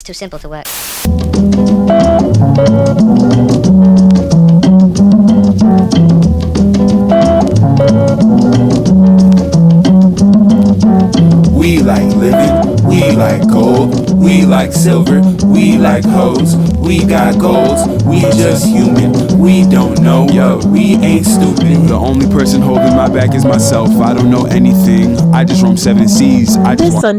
too simple to work. We like living, we like gold, we like silver, we like hoes, we got goals, we just human, we don't know, yo, we ain't stupid. The only person holding my back is myself. I don't know anything, I just roam 7 seas.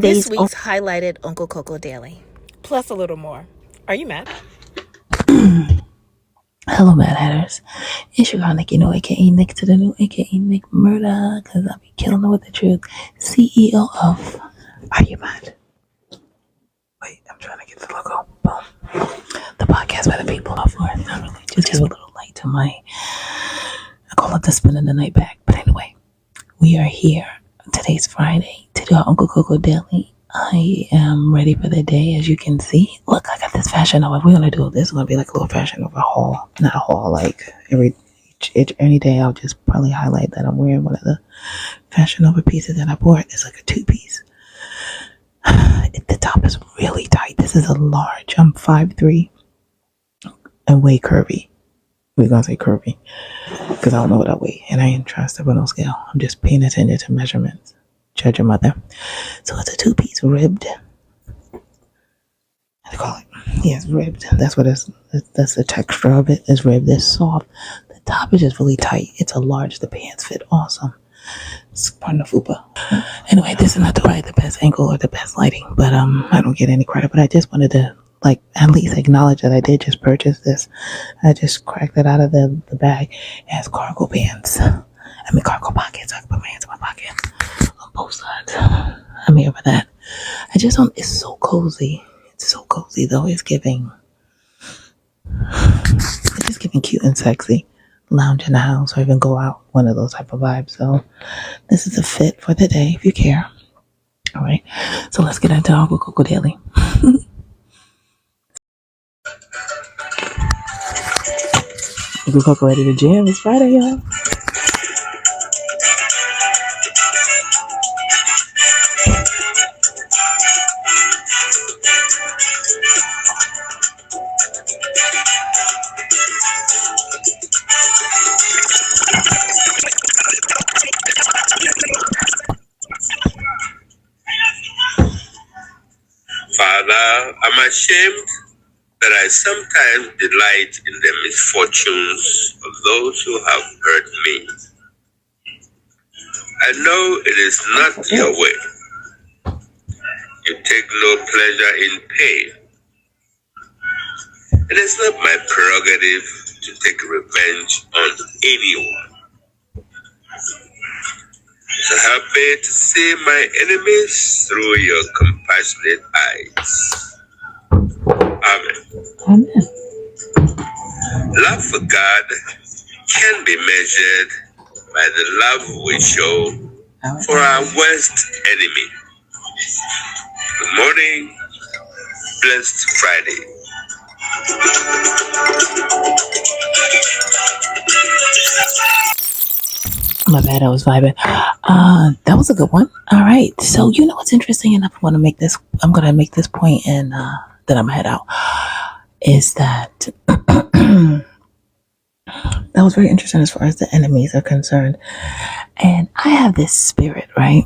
This week's highlighted Uncle Coco Daily, plus a little more. Are you mad? Hello, Mad Hatters. It's your girl, Nick, aka Nick to the new, aka Nick Murder, because I be killing it with the truth. CEO of Argh U Mad. Wait, I'm trying to get the logo. Boom. The podcast by the people. Of course, not really. Just give a little light to my, I call it the spin in the night bag. But anyway, we are here. Today's Friday to do our Uncle Coco Daily. I am ready for the day, as you can see. Look, I got this Fashion Nova. If we're gonna do this, it's gonna be like a little Fashion Nova haul. Not a haul, like any day I'll just probably highlight that I'm wearing one of the Fashion Nova pieces that I bought. It's like a 2-piece. The top is really tight. This is a large. I'm 5'3" and way curvy. We're gonna say curvy because I don't know what I weigh, and I ain't trying to step on no scale. I'm just paying attention to measurements. Judge your mother. So it's a 2-piece ribbed. How do you call it? Yes, ribbed. That's what it's. That's the texture of it. It's ribbed. It's soft. The top is just really tight. It's a large. The pants fit awesome. It's part of the fupa. Anyway, this is not the best angle or the best lighting, but I don't get any credit. But I just wanted to at least acknowledge that I did just purchase this. I just cracked it out of the bag. It has cargo pants. Cargo pockets. I can put my hands in my pocket. Both sides. I'm here for that. It's so cozy. It's so cozy though. It's just giving cute and sexy. Lounge in the house or even go out. One of those type of vibes. So this is a fit for the day if you care. All right. So let's get into Argh Coco Daily. Uncle Coco ready to jam. It's Friday, y'all. Father, I'm ashamed that I sometimes delight in the misfortunes of those who have hurt me. I know it is not your way. You take no pleasure in pain. It is not my prerogative to take revenge on anyone. So help me to see my enemies through your compassionate eyes. Amen. Amen. Love for God can be measured by the love we show for our worst enemy. Good morning. Blessed Friday. My bad, I was vibing. That was a good one. All right. So you know what's interesting enough? I'm gonna make this point, and then I'm gonna head out. Is that that was very interesting as far as the enemies are concerned. And I have this spirit, right?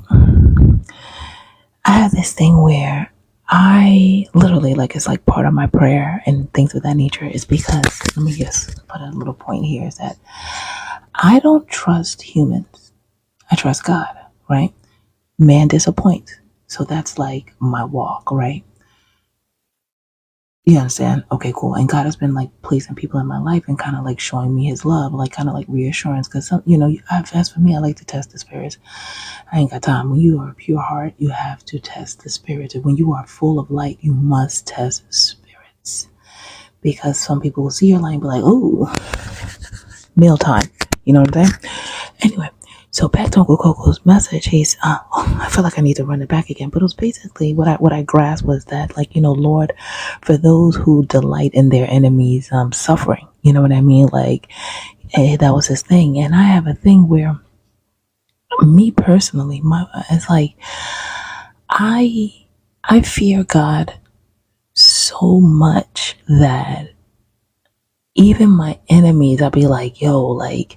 I have this thing where I literally it's like part of my prayer and things of that nature is because, let me just put a little point here, is that I don't trust humans. I trust God, right? Man disappoints. So that's like my walk, right? You understand? Okay, cool. And God has been placing people in my life and kind of showing me his love, kind of reassurance. Because, as for me, I like to test the spirits. I ain't got time. When you are a pure heart, you have to test the spirits. And when you are full of light, you must test spirits. Because some people will see your light and be like, ooh, mealtime. You know what I'm saying? Anyway, so back to Uncle Coco's message. He's, I feel like I need to run it back again, but it was basically what I grasped was that, Lord, for those who delight in their enemies, suffering, you know what I mean? That was his thing. And I have a thing where me personally, it's I fear God so so much that even my enemies, I'll be like, yo, like,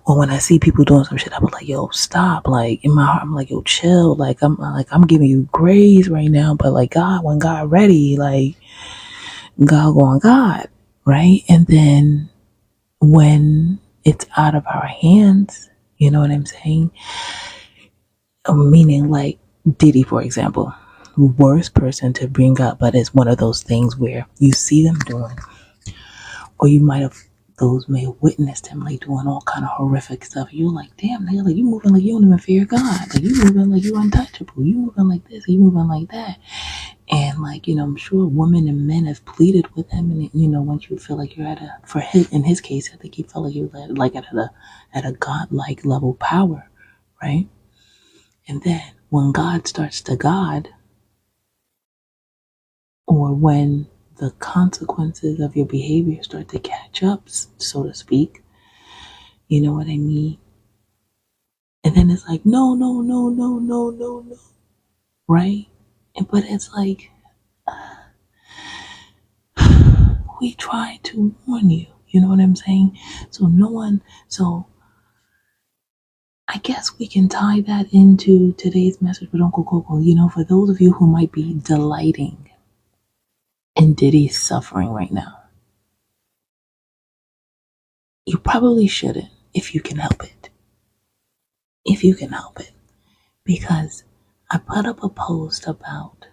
or when I see people doing some shit, I'll be like, yo, stop. Like in my heart, I'm like, yo, chill. I'm giving you grace right now, but like God, when God ready, like God go on God, right? And then when it's out of our hands, you know what I'm saying? Meaning like Diddy, for example, worst person to bring up, but it's one of those things where you see them doing, or you might have those may have witnessed him like doing all kind of horrific stuff. You're like, damn, nigga, like you moving like you don't even fear God. Like you moving like you untouchable. You moving like this, you moving like that. And like, you know, I'm sure women and men have pleaded with him, and you know, once you feel like you're at in his case, I think he felt like he was at a godlike level power, right? And then when God starts to God, or when the consequences of your behavior start to catch up, so to speak, you know what I mean? And then it's like, no, no, no, no, no, no, no, right? But it's like, we try to warn you, you know what I'm saying? So I guess we can tie that into today's message with Uncle Coco. You know, for those of you who might be delighting in Diddy's suffering right now, you probably shouldn't if you can help it. If you can help it. Because I put up a post about,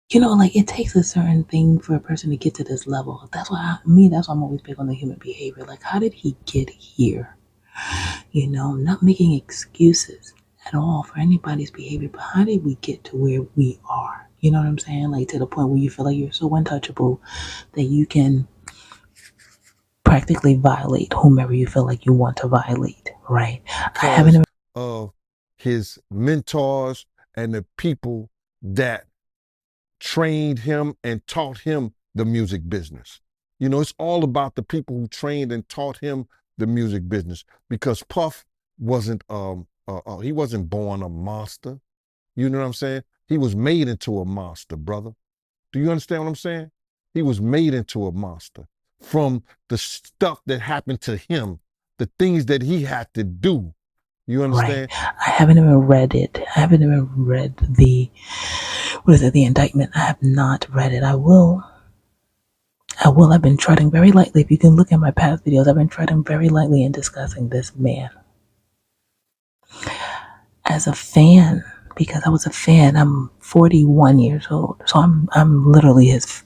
you know, like it takes a certain thing for a person to get to this level. That's why I'm always big on the human behavior. Like, how did he get here? You know, not making excuses at all for anybody's behavior, but how did we get to where we are? You know what I'm saying? Like to the point where you feel like you're so untouchable that you can practically violate whomever you feel like you want to violate, right? I haven't of his mentors and the people that trained him and taught him the music business. You know, it's all about the people who trained and taught him the music business, because Puff wasn't he wasn't born a monster. You know what I'm saying? He was made into a monster, brother. Do you understand what I'm saying? He was made into a monster from the stuff that happened to him, the things that he had to do. You understand? Right. I haven't even read it. I haven't even read the indictment. I have not read it. I will. I've been treading very lightly. If you can look at my past videos, I've been treading very lightly in discussing this man. As a fan, because I was a fan, I'm 41 years old. So I'm literally his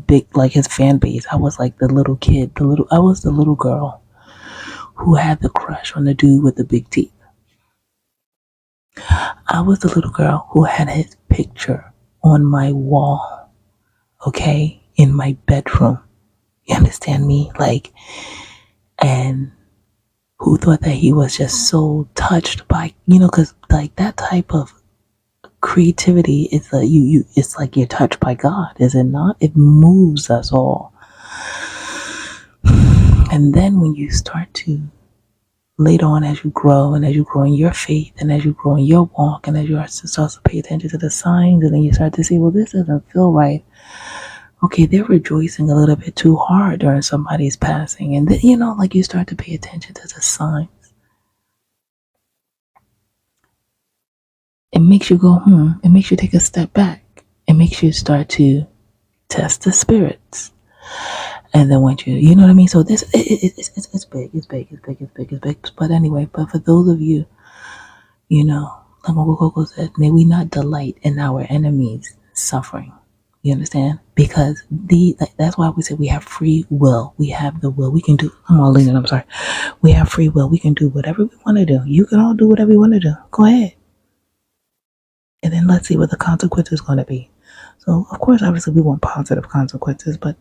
big, like his fan base. I was like the little kid, I was the little girl who had the crush on the dude with the big teeth. I was the little girl who had his picture on my wall, okay, in my bedroom. You understand me? Like, and who thought that he was just so touched by, you know, because like that type of creativity is it's like you're touched by God, is it not? It moves us all. And then when you start to later on, as you grow and as you grow in your faith and as you grow in your walk and as you start to pay attention to the signs, and then you start to say, well, this doesn't feel right. Okay, they're rejoicing a little bit too hard during somebody's passing. And then, you know, like you start to pay attention to the signs. It makes you go, It makes you take a step back. It makes you start to test the spirits. And then once you know what I mean? So this, it's big. But anyway, but for those of you, you know, like Uncle Coco said, may we not delight in our enemies' suffering. You understand? Because that's why we say we have free will. We have the will. We can do, I'm sorry. We have free will. We can do whatever we want to do. You can all do whatever you want to do. Go ahead. And then let's see what the consequence is going to be. So, of course, obviously we want positive consequences, but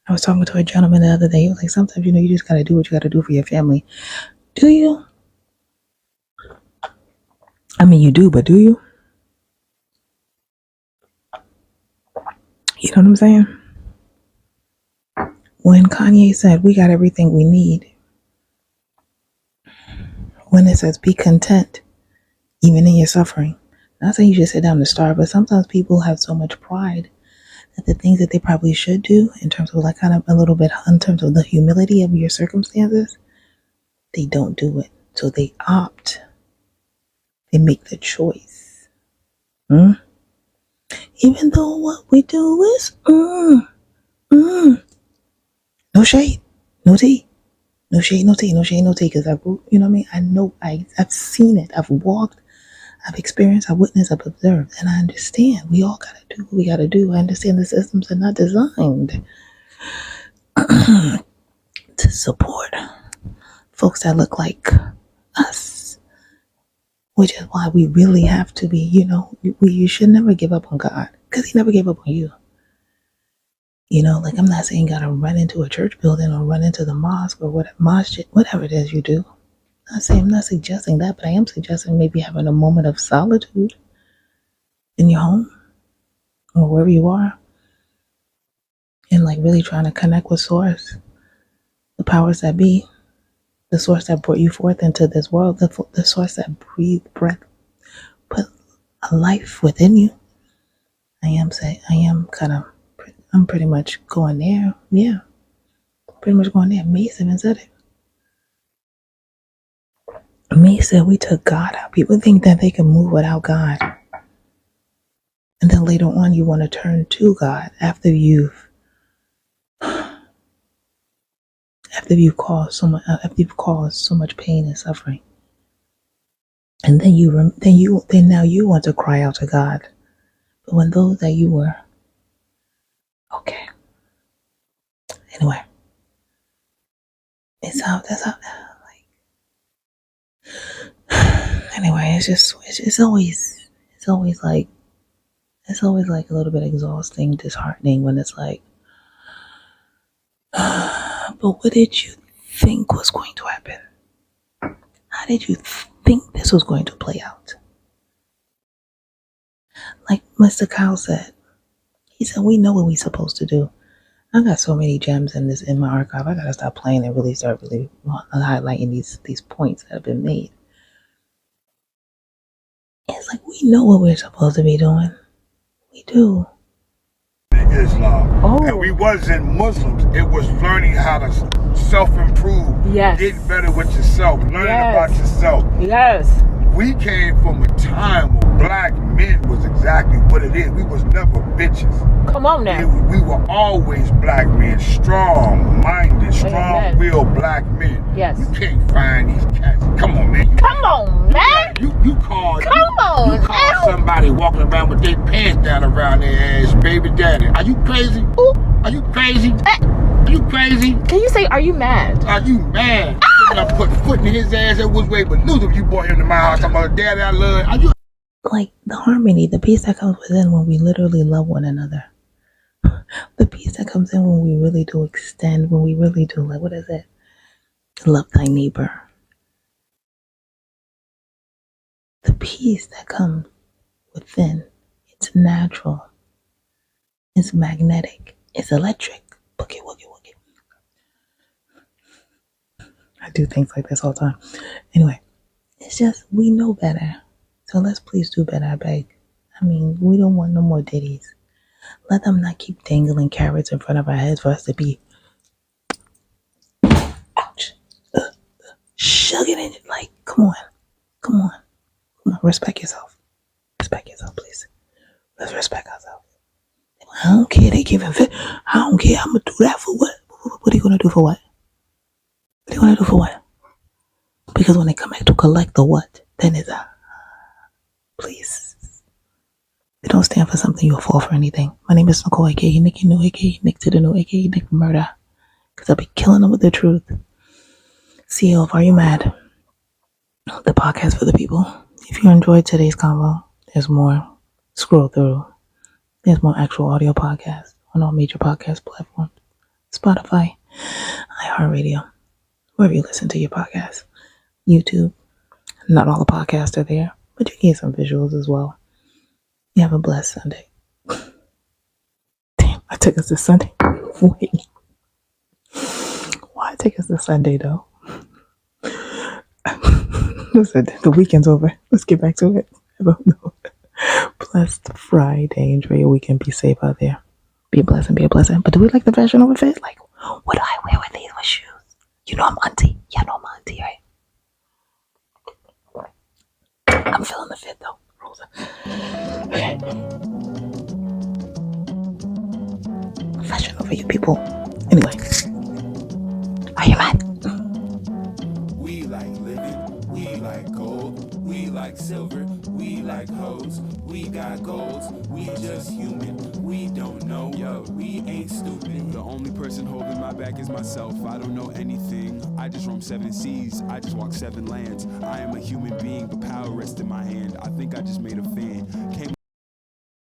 I was talking to a gentleman the other day. He was like, sometimes, you know, you just got to do what you got to do for your family. Do you? I mean, you do, but do you? You know what I'm saying? When Kanye said, we got everything we need, when it says be content even in your suffering. Not saying you should sit down and starve, but sometimes people have so much pride that the things that they probably should do in terms of like kind of a little bit in terms of the humility of your circumstances, they don't do it. So they make the choice. Even though what we do is no shade, no tea. No shade, no tea, no shade, no tea. Because I've, you know what I mean? I know, I've seen it. I've walked, I've experienced, I've witnessed, I've observed. And I understand. We all got to do what we got to do. I understand the systems are not designed to support folks that look like us. Which is why we really have to be, you should never give up on God. Because he never gave up on you. Like I'm not saying you gotta run into a church building or run into the mosque or whatever it is you do. I'm not suggesting that, but I am suggesting maybe having a moment of solitude in your home or wherever you are, and like really trying to connect with source, the powers that be, the source that brought you forth into this world, the source that breathed breath, put a life within you. I'm pretty much going there. Yeah. Pretty much going there. Mace even said it. Mace said we took God out. People think that they can move without God. And then later on you want to turn to God after you've caused so much pain and suffering. And then now you want to cry out to God. But when those that you were okay. Anyway. Anyway, it's always like a little bit exhausting, disheartening when it's like, but what did you think was going to happen? How did you think this was going to play out? Like Mr. Kyle said, he said, we know what we're supposed to do. I got so many gems in my archive. I gotta stop playing and really start highlighting these points that have been made. It's like we know what we're supposed to be doing. We do. Islam. And we wasn't Muslims. It was learning how to self-improve. Yes. Getting better with yourself. Learning about yourself. Yes. We came from a time where black men was exactly what it is. We was never bitches. Come on now. We were always black men. Strong-minded, strong-willed black men. Yes. You can't find these cats. Come on, man. Come on, man. You call somebody walking around with their pants down around their ass, baby daddy. Are you crazy? Ooh. Are you crazy? Are you crazy? Can you say, are you mad? Are you mad? I put a foot in his ass. It was way but lose if you brought him to my house. I'm like, daddy, I love. Are you? Like the harmony, the peace that comes within when we literally love one another. The peace that comes in when we really do extend, when we really do, like, what is it? Love thy neighbor. The peace that comes within, it's natural, it's magnetic, it's electric. Boogie, woogie, woogie. I do things like this all the time. Anyway, it's just, we know better. So let's please do better, I beg. I mean, we don't want no more ditties. Let them not keep dangling carrots in front of our heads for us to be, ouch, shugging it. Like, come on, respect yourself. Respect yourself, please. Let's respect ourselves. I don't care, they giving fit. I don't care, I'm gonna do that for what? What are you gonna do for what? What are you gonna do for what? Because when they come back to collect the what, then it's please. If you don't stand for something, you'll fall for anything. My name is Nicole, aka Nikki New, aka Nick to the New, aka Nick Murder. Because I'll be killing them with the truth. CEO of Argh U Mad, the podcast for the people. If you enjoyed today's convo, there's more. Scroll through. There's more actual audio podcasts on all major podcast platforms. Spotify, iHeartRadio, wherever you listen to your podcasts. YouTube. Not all the podcasts are there, but you can get some visuals as well. You have a blessed Sunday. Damn, I took us to Sunday. Wait. Why take us to Sunday though? Listen, the weekend's over. Let's get back to it. No. Blessed Friday. Enjoy your weekend. Be safe out there. Be a blessing. Be a blessing. But do we like the fashion over fit? Like, what do I wear with these with shoes? You know I'm auntie. Yeah, know I'm auntie, right? I'm feeling the fit though, Rosa. Okay. Fashion over you people. Anyway, are you mad? We like living, we like gold, we like silver, we like hoes, we got goals, we just human, we don't know, yo, we ain't stupid. The only person holding my back is myself, I don't know anything, I just roam 7 seas, I just walk 7 lands, I am a human being, but power rests in my hand, I think I just made a fan.